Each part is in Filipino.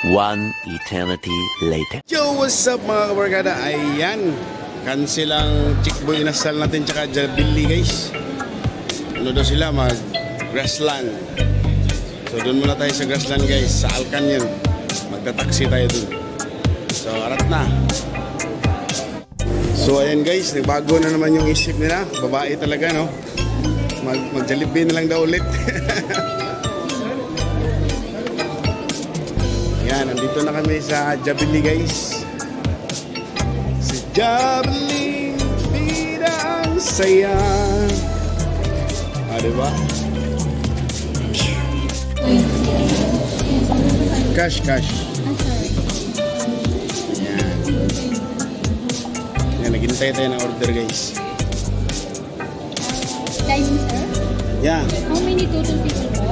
One eternity later. Yo, what's up mga kabarkada? Ayan, cancel ang Chickboy inasal natin tsaka Jabili guys. Ano daw sila, mag-grassland. So doon muna tayo sa grassland guys, sa Alcan yun. Magta-taxi tayo doon. So arat na. So ayan guys, nagbago na naman yung isip nila. Babae talaga, no? Mag-Jollibee na lang daw ulit. Yan, nandito na kami sa Jabili guys. Sa Jabili, bida ang saya. Ah, diba? Cash. Yan. Yan, naghintay tayo ng order guys. Dining, sir? Yeah. How many total people po?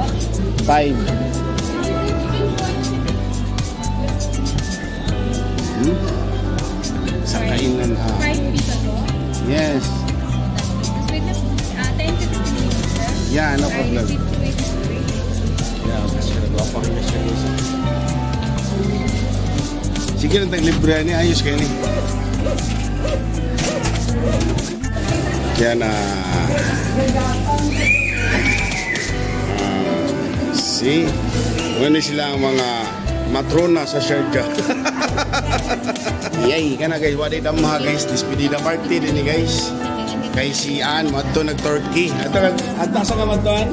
5. Sa kainan. 5 people po? Yes. Just wait na po. 10 to 15 minutes, sir. Yeah, no problem. I received to wait for free. Yeah, kasi nagwapa kami siya. Sige lang taglibre ni, ayos kayo ni. Yan na. See? Ngayon sila ang mga matrona sa Sharjah. Yay, kana guys, wala din mga guys, despedida party din ni guys. Kay si Ann, madto nag-Turkey. Ato sa kamatuan?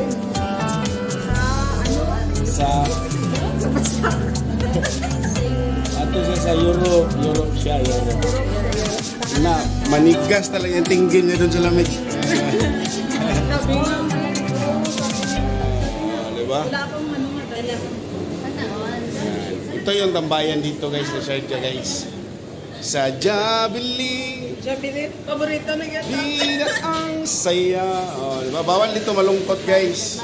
Sa ato sa Europe siya, Europe. Na, manigas talaga yung tinggil niya doon sa lamig. Diba? Ito yung tambayan dito guys, sa Sharjah guys. Sa Jabili. Jabili, paborito na yan. Bida ang saya. Oh, diba? Bawal dito malungkot guys.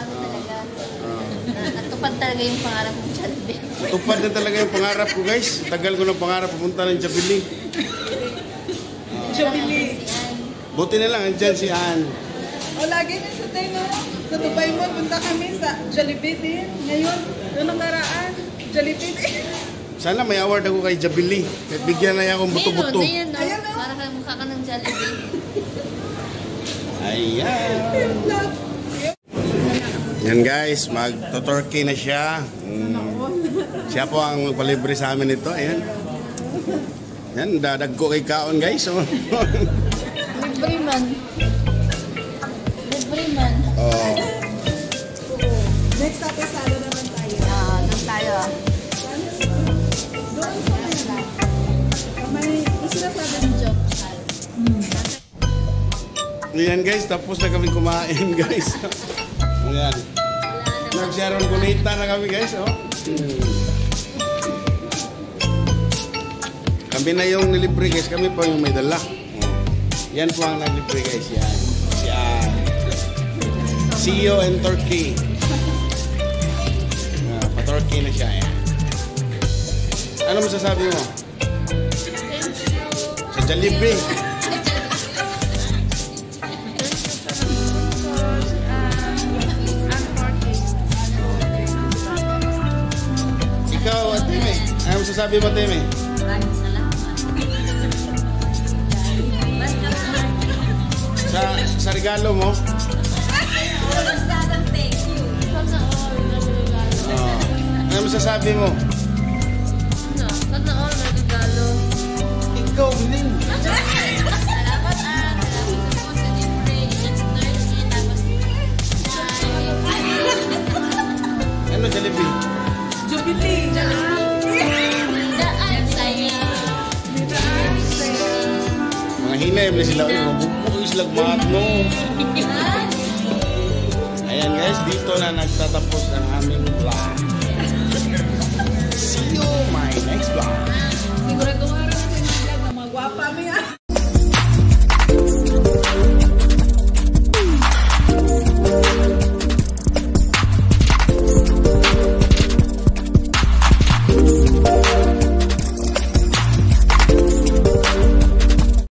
Natupad talaga yung pangarap ng Jollibee. Natupad na talaga yung pangarap ko guys. Tagal ko ng pangarap pumunta ng Jabili. Jabili. Buti na lang, andyan si Ann. O, lagi na sa tayo na. Sa Dubai mo, punta kami sa Jollibee din. Ngayon, doon ang karaan. Jollibee din. Sana may award ako kay Jabili. Bigyan na niya akong buto-buto. Ayun, no? Para kang mukha ka ng Jollibee. Ayan. Yan guys, mag-Turkey na siya. Siya po ang magpalibre sa amin ito. Ayan. Yan, dadagko kay Kaon guys. Oh. Libre man. Oh. Next natin, salo naman tayo. Doon tayo. Doon sa kanila. May sinasabi ng joke. Ayan guys, tapos na kami kumain guys. Ayan. Nag-sharon kunita na kami guys. Oh. Kami na yung nilibre guys, kami pa yung may dala. Yan po ang naglibre guys. Yan. Yan. See you in Turkey. Pa-Turkey na siya. Yan. Ano masasabi mo? Sa Jollibee. Ikaw, Teme. Ano masasabi mo, Teme? Maraming salamat. Sa regalo mo? Ano masasabi mo? Sana all na regalo. Ikaw din. Salamat salamat po sa libre. Ano, Jollibee? Jabili. Daan saya. Mga hinay na sila. Mabubuko islag matno. Ayan guys, dito na nagtatapos ang aming vlog. See you my next vlog. Siguro itong araw natin na mga gwapa mo yan.